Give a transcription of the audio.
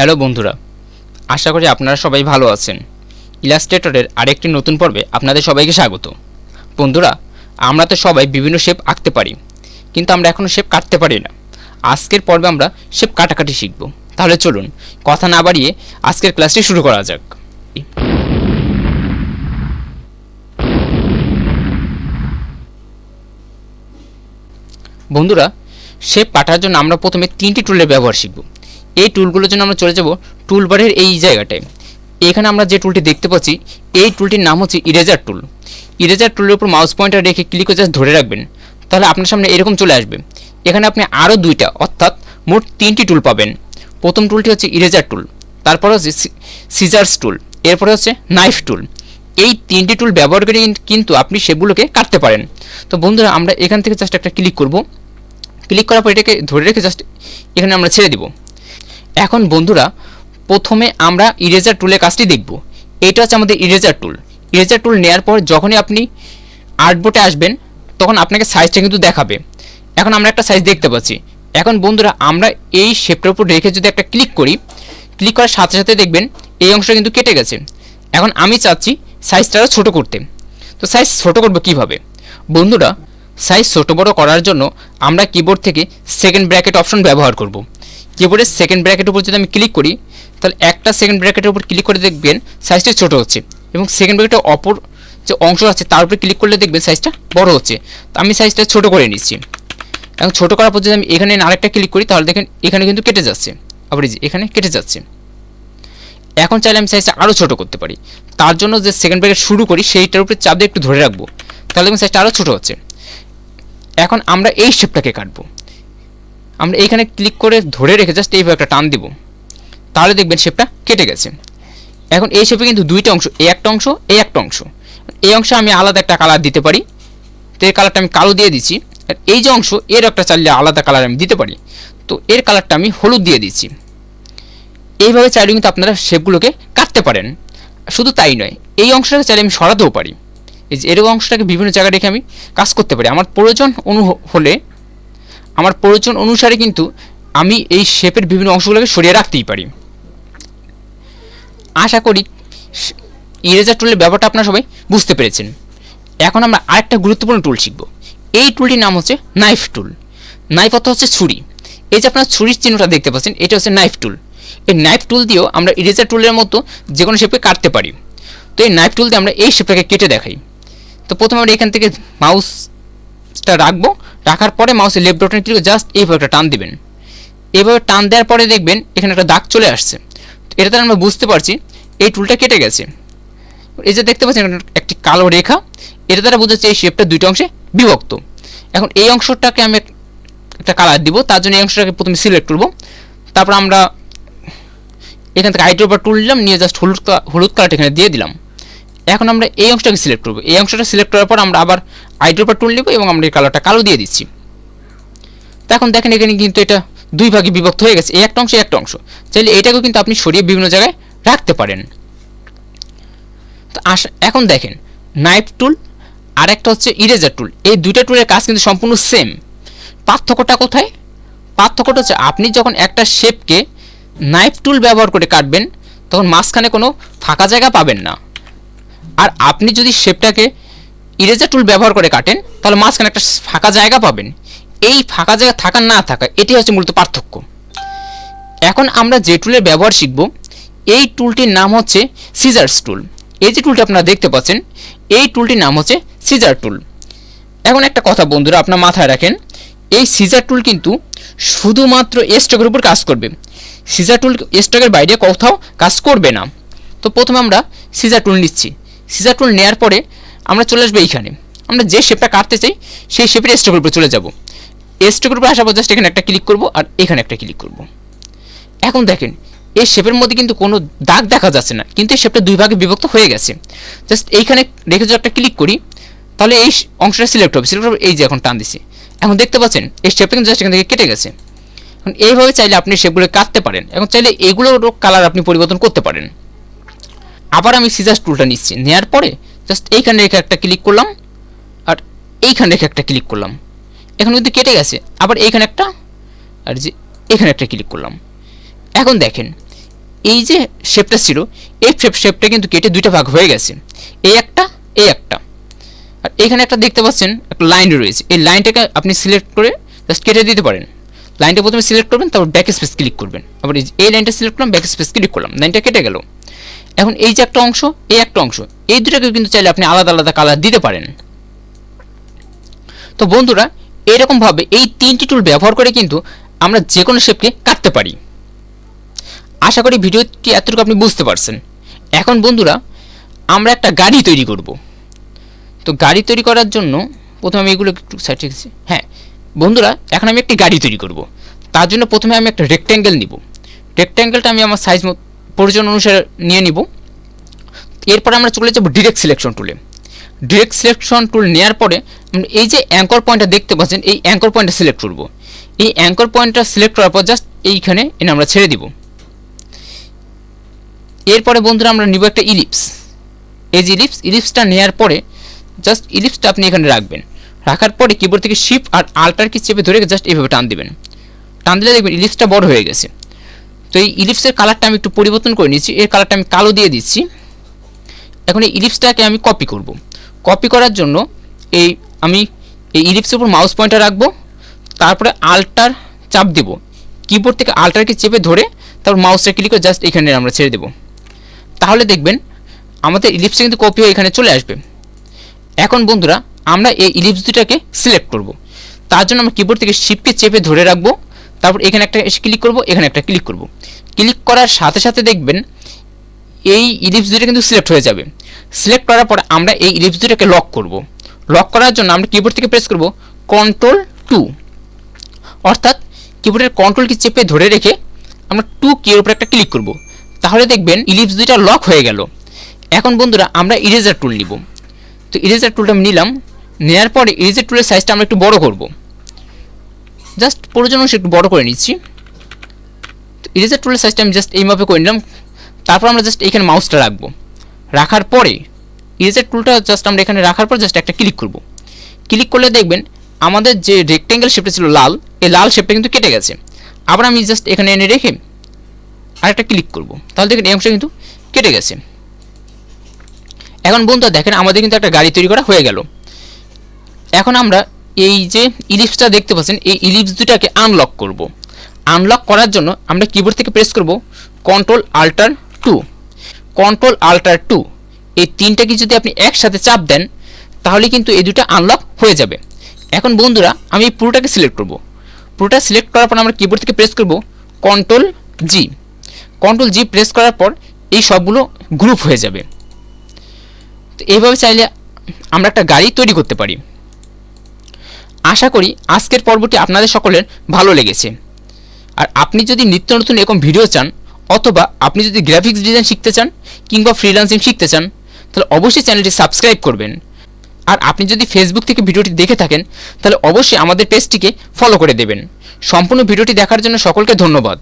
Hello বন্ধুরা, আশা করি আপনারা সবাই ভালো আছেন। ইলাস্ট্রেটরের আরেকটি নতুন পর্বে আপনাদের সবাইকে স্বাগত। বন্ধুরা, আমরা তো সবাই বিভিন্ন শেপ আঁকতে পারি, কিন্তু আমরা এখনও শেপ কাটতে পারি না। আজকের পর্বে আমরা শেপ কাটাকাটি শিখব। তাহলে চলুন কথা না বাড়িয়ে আজকের ক্লাসটি শুরু করা যাক। বন্ধুরা, শেপ কাটার জন্য আমরা প্রথমে তিনটি টুলের ব্যবহার শিখব। এই টুলগুলোর জন্য আমরা চলে যাব টুলবারের এই জায়গাটায়। এখানে আমরা যে টুলটি দেখতে পাচ্ছি, এই টুলটির নাম হচ্ছে ইরেজার টুল। ইরেজার টুলের উপর মাউস পয়েন্টার রেখে ক্লিক করে জাস্ট ধরে রাখবেন, তাহলে আপনার সামনে এরকম চলে আসবে। এখানে আপনি আরও দুইটা অর্থাৎ মোট তিনটি টুল পাবেন। প্রথম টুলটি হচ্ছে ইরেজার টুল, তারপর হচ্ছে সিজার্স টুল, এরপরে হচ্ছে নাইফ টুল। এই তিনটি টুল ব্যবহার করে কিন্তু আপনি সেগুলোকে কাটতে পারেন। তো বন্ধুরা, আমরা এখান থেকে জাস্ট একটা ক্লিক করব। ক্লিক করার পর এটাকে ধরে রেখে জাস্ট এখানে আমরা ছেড়ে দিব। এখন বন্ধুরা, প্রথমে আমরা ইরেজার টুলের কাজটি দেখব। এটা হচ্ছে আমাদের ইরেজার টুল। ইরেজার টুল নেওয়ার পর যখনই আপনি আর্টবোর্ডে আসবেন, তখন আপনাকে সাইজটা কিন্তু দেখাবে। এখন আমরা একটা সাইজ দেখতে পাচ্ছি। এখন বন্ধুরা, আমরা এই শেপটার উপর রেখে যদি একটা ক্লিক করি, ক্লিক করার সাথে সাথে দেখবেন এই অংশটা কিন্তু কেটে গেছে। এখন আমি চাচ্ছি সাইজটা আরও ছোটো করতে। তো সাইজ ছোটো করবো কীভাবে? বন্ধুরা, সাইজ ছোটো বড়ো করার জন্য আমরা কিবোর্ড থেকে সেকেন্ড ব্র্যাকেট অপশন ব্যবহার করব। কিবোর্ডের সেকেন্ড ব্র্যাকেটের উপর যদি আমি ক্লিক করি, তাহলে একটা সেকেন্ড ব্র্যাকেটের উপর ক্লিক করে দেখবেন সাইজটা ছোটো হচ্ছে, এবং সেকেন্ড ব্র্যাকেটের অপর যে অংশ আছে তার উপরে ক্লিক করলে দেখবেন সাইজটা বড় হচ্ছে। তো আমি সাইজটা ছোটো করে নিচ্ছি। এখন ছোটো করার পর যদি আমি এখানে আরেকটা ক্লিক করি, তাহলে দেখেন এখানে কিন্তু কেটে যাচ্ছে, আবার এই যে এখানে কেটে যাচ্ছে। এখন চাইলে আমি সাইজটা আরও ছোটো করতে পারি। তার জন্য যে সেকেন্ড ব্র্যাকেট শুরু করি সেইটার উপরে চাপ দিয়ে একটু ধরে রাখবো, তাহলে দেখবেন সাইজটা আরও ছোটো হচ্ছে। এখন আমরা এই শেপটাকে কাটবো। আমরা এইখানে ক্লিক করে ধরে রেখে জাস্ট এইভাবে একটা টান দিব, তাহলে দেখবেন শেপটা কেটে গেছে। এখন এই শেপে কিন্তু দুইটা অংশ, এই একটা অংশ, এই একটা অংশ। এই অংশে আমি আলাদা একটা কালার দিতে পারি, তো এর কালারটা আমি কালো দিয়ে দিচ্ছি। আর এই যে অংশ, এর একটা চাইলে আলাদা কালার আমি দিতে পারি, তো এর কালারটা আমি হলুদ দিয়ে দিচ্ছি। এইভাবে চাইলে কিন্তু আপনারা শেপগুলোকে কাটতে পারেন। শুধু তাই নয়, এই অংশটাকে চাইলে আমি সরাতেও পারি। এই যে এরকম অংশটাকে বিভিন্ন জায়গায় রেখে আমি কাজ করতে পারি। আমার প্রয়োজন অনুসারে কিন্তু আমি এই শেপের বিভিন্ন অংশগুলোকে সরিয়ে রাখতেই পারি। আশা করি ইরেজার টুলের ব্যাপারটা আপনারা সবাই বুঝতে পেরেছেন। এখন আমরা আরেকটা গুরুত্বপূর্ণ টুল শিখব। এই টুলটির নাম হচ্ছে নাইফ টুল। নাইফ অর্থ হচ্ছে ছুরি। এই যে আপনারা ছুরির চিহ্নটা দেখতে পাচ্ছেন, এটা হচ্ছে নাইফ টুল। এই নাইফ টুল দিয়েও আমরা ইরেজার টুলের মতো যে কোনো শেপকে কাটতে পারি। তো এই নাইফ টুল দিয়ে আমরা এই শেপটাকে কেটে দেখাই। তো প্রথমে আমরা এখান থেকে মাউসটা রাখবো, রাখার পরে মাউসের লেফট বাটনে ক্লিক করে জাস্ট এইভাবে একটা টান দিবেন। এইভাবে টান দেওয়ার পরে দেখবেন এখানে একটা দাগ চলে আসছে। এটাতে আমরা বুঝতে পারছি এই টুলটা কেটে গেছে। এই যে দেখতে পাচ্ছেন একটি কালো রেখা, এটা দ্বারা বোঝাচ্ছে এই শেপটা দুইটা অংশে বিভক্ত। এখন এই অংশটাকে আমি একটা কালার দিব, তার জন্য এই অংশটাকে প্রথমে সিলেক্ট করব। তারপর আমরা এখান থেকে আইড্রপার টুল নিলাম, নিয়ে জাস্ট হলুদ কালারটা এখানে দিয়ে দিলাম। এখন আমরা এই অংশটাকে সিলেক্ট করব। এই অংশটা সিলেক্ট করার পর আমরা আবার আইড্রপার টুল নিব এবং আমরা এই কালারটা কালো দিয়ে দিচ্ছি। তো এখন দেখেন এখানে কিন্তু এটা দুই ভাগে বিভক্ত হয়ে গেছে, এই একটা অংশ, একটা অংশ। চাইলে এটাকেও কিন্তু আপনি সরিয়ে বিভিন্ন জায়গায় রাখতে পারেন। তো এখন দেখেন নাইফ টুল আর একটা হচ্ছে ইরেজার টুল, এই দুইটা টুলের কাজ কিন্তু সম্পূর্ণ সেম। পার্থক্যটা কোথায়? পার্থক্যটা হচ্ছে আপনি যখন একটা শেপকে নাইফ টুল ব্যবহার করে কাটবেন, তখন মাঝখানে কোনো ফাঁকা জায়গা পাবেন না। আর আপনি যদি শেপটাকে ইরেজার টুল ব্যবহার করে কাটেন, তাহলে মাঝখানে একটা ফাঁকা জায়গা পাবেন। এই ফাঁকা জায়গা থাকা না থাকা, এটি হচ্ছে মূলত পার্থক্য। এখন আমরা যে টুলের ব্যবহার শিখব, এই টুলটির নাম হচ্ছে সিজার্স টুল। এই যে টুলটি আপনারা দেখতে পাচ্ছেন, এই টুলটির নাম হচ্ছে সিজার টুল। এখন একটা কথা বন্ধুরা, আপনার মাথায় রাখেন, এই সিজার টুল কিন্তু শুধুমাত্র স্ট্রোকের উপর কাজ করবে। সিজার টুল স্ট্রোকের বাইরে কোথাও কাজ করবে না। তো প্রথমে আমরা সিজার টুল নিচ্ছি। সিজার টুল নেওয়ার পরে আমরা চলে আসবো এইখানে। আমরা যে শেপটা কাটতে চাই সেই শেপের স্ট্রোকের উপর চলে যাব। স্ট্রোকের উপর আসার পর জাস্ট এখানে একটা ক্লিক করব আর এখানে একটা ক্লিক করব। এখন দেখেন এই শেপের মধ্যে কিন্তু কোনো দাগ দেখা যাচ্ছে না, কিন্তু এই শেপটা দুই ভাগে বিভক্ত হয়ে গেছে। জাস্ট এইখানে রেখে যদি একটা ক্লিক করি, তাহলে এই অংশটা সিলেক্ট হবে। সিলেক্ট হবে, এই যে এখন টান দিছি, এখন দেখতে পাচ্ছেন এই শেপটা কিন্তু জাস্ট এখান থেকে কেটে গেছে। এখন এইভাবে চাইলে আপনি শেপগুলো কাটতে পারেন। এখন চাইলে এগুলোর কালার আপনি পরিবর্তন করতে পারেন। আবার আমি সিজার্স টুলটা নিচ্ছি, নেওয়ার পরে জাস্ট এইখানে রেখে একটা ক্লিক করলাম আর এইখানে রেখে একটা ক্লিক করলাম। এখন কিন্তু কেটে গেছে। আবার এইখানে একটা, আর যে এখানে একটা ক্লিক করলাম। এখন দেখেন এই যে শেপটা ছিল এই শেপটা কিন্তু কেটে দুইটা ভাগ হয়ে গেছে, এই একটা আর এখানে একটা দেখতে পাচ্ছেন একটা লাইন রয়েছে, এই লাইনটাকে আপনি সিলেক্ট করে জাস্ট কেটে দিতে পারেন। লাইনটা প্রথমে সিলেক্ট করবেন, তারপর ব্যাক স্পেস ক্লিক করবেন, আবার এই লাইনটা সিলেক্ট করলাম, ব্যাক স্পেস ক্লিক করলাম, লাইনটা কেটে গেল। এখন এই যে একটা অংশ, এই দুটাকে কিন্তু চাইলে আপনি আলাদা আলাদা কালার দিতে পারেন। তো বন্ধুরা এরকমভাবে এই 3টি টুল ব্যবহার করে কিন্তু আমরা যে কোনো শেপকে কাটতে পারি। আশা করি ভিডিওটি এতটুকু আপনি বুঝতে পারছেন। এখন বন্ধুরা আমরা একটা গাড়ি তৈরি করব। তো গাড়ি তৈরি করার জন্য প্রথমে আমি এগুলো একটু সাইড রেখেছি। হ্যাঁ বন্ধুরা, এখন আমি একটি গাড়ি তৈরি করব। তার জন্য প্রথমে আমি একটা রেক্ট্যাঙ্গেল নিব। রেক্ট্যাঙ্গেলটা আমি আমার সাইজ প্রয়োজন অনুসারে নিয়ে নিব। এরপরে আমরা চলে যাব ডিরেক্ট সিলেকশন টুলে। ডিরেক্ট সিলেকশন টুল নেওয়ার পরে এই যে অ্যাঙ্কর পয়েন্টটা দেখতে পাচ্ছেন, এই অ্যাঙ্কর পয়েন্টটা সিলেক্ট করব। এই অ্যাঙ্কর পয়েন্টটা সিলেক্ট করার পর জাস্ট এইখানে এনে আমরা ছেড়ে দিব। এরপরে বন্ধুরা আমরা নিব একটা ইলিপস। এই যে ইলিপসটা নেওয়ার পরে জাস্ট ইলিপসটা আপনি এখানে রাখবেন। রাখার পরে কিবোর্ড থেকে শিফট আর আল্টার কি চেপে ধরে জাস্ট এইভাবে টান দিবেন। টান দিলে দেখবেন ইলিপসটা বড় হয়ে গেছে। তো এই ইলিপসের কালারটা আমি একটু পরিবর্তন করে নিচ্ছি, এর কালারটা আমি কালো দিয়ে দিচ্ছি। এখন এই ইলিপসটাকে আমি কপি করব। কপি করার জন্য আমি এই ইলিপসের উপর মাউস পয়েন্টার রাখবো, তারপরে আল্টার চাপ দেব, কিবোর্ড থেকে আল্টারকে চেপে ধরে তারপর মাউসটা ক্লিক করে জাস্ট এখানে আমরা ছেড়ে দেব। তাহলে দেখবেন আমাদের ইলিপসটা কিন্তু কপি হয়ে এখানে চলে আসবে। এখন বন্ধুরা আমরা এই ইলিপস দুটাকে সিলেক্ট করব। তার জন্য আমরা কিবোর্ড থেকে শিফটকে চেপে ধরে রাখবো, তারপর এখানে একটা ক্লিক করব, এখানে একটা ক্লিক করব। ক্লিক করার সাথে সাথে দেখবেন এই ইলিপস দুটো কিন্তু সিলেক্ট হয়ে যাবে। সিলেক্ট করার পর আমরা এই ইলিপস দুটাকে লক করব। লক করার জন্য আমরা কিবোর্ড থেকে প্রেস করব Ctrl+2, অর্থাৎ কিবোর্ডের কন্ট্রোল কি চেপে ধরে রেখে আমরা 2 কির উপর একটা ক্লিক করব। তাহলে দেখবেন ইলিপস দুইটা লক হয়ে গেল। এখন বন্ধুরা আমরা ইরেজার টুল নিব। তো ইরেজার টুলটা আমি নিলাম, নেওয়ার পরে ইরেজার টুলের সাইজটা আমরা একটু বড় করব। জাস্ট প্রয়োজন অনুসারে একটু বড় করে নিচ্ছি। তো ইরেজার টুলের সাইজটা আমি জাস্ট এইভাবে করে নিলাম। তারপর আমরা জাস্ট এখানে মাউসটা রাখবো। রাখার পরে ইরেজার টুলটা জাস্ট আমরা এখানে রাখার পর জাস্ট একটা ক্লিক করব। ক্লিক করলে দেখবেন আমাদের যে রেক্ট্যাঙ্গেল শেপটা ছিল লাল, এই লাল শেপটা কিন্তু কেটে গেছে। আবার আমি জাস্ট এখানে এনে রেখে আরেকটা ক্লিক করব, তাহলে দেখেন এই অংশটা কিন্তু কেটে গেছে। এখন বন্ধুরা দেখেন আমাদের কিন্তু একটা গাড়ি তৈরি করা হয়ে গেল। এখন আমরা এই যে ইলিপসটা দেখতে পাচ্ছেন, এই ইলিপস দুটাকে আনলক করব। আনলক করার জন্য আমরা কিবোর্ড থেকে প্রেস করব Ctrl+Alt+2। Ctrl+Alt+2 এই তিনটা কি যদি আপনি একসাথে চাপ দেন তাহলে কিন্তু এই দুটো আনলক হয়ে যাবে। এখন বন্ধুরা আমি এই পুরোটাকে সিলেক্ট করব। পুরোটা সিলেক্ট করার পর আমরা কিবোর্ড থেকে প্রেস করব Ctrl+G। Ctrl+G প্রেস করার পর এই সবগুলো গ্রুপ হয়ে যাবে। তো এইভাবে চাইলে আমরা একটা গাড়ি তৈরি করতে পারি। আশা করি আজকের পর্বটি আপনাদের সকলের ভালো লেগেছে। আর আপনি যদি নিত্য নতুন এরকম ভিডিও চান, অথবা আপনি যদি গ্রাফিক্স ডিজাইন শিখতে চান কিংবা ফ্রিল্যান্সিং শিখতে চান, তাহলে অবশ্যই চ্যানেলটি সাবস্ক্রাইব করবেন। আর আপনি যদি ফেসবুক থেকে ভিডিওটি দেখে থাকেন তাহলে অবশ্যই আমাদের পেজটিকে ফলো করে দেবেন। সম্পূর্ণ ভিডিওটি দেখার জন্য সকলকে ধন্যবাদ।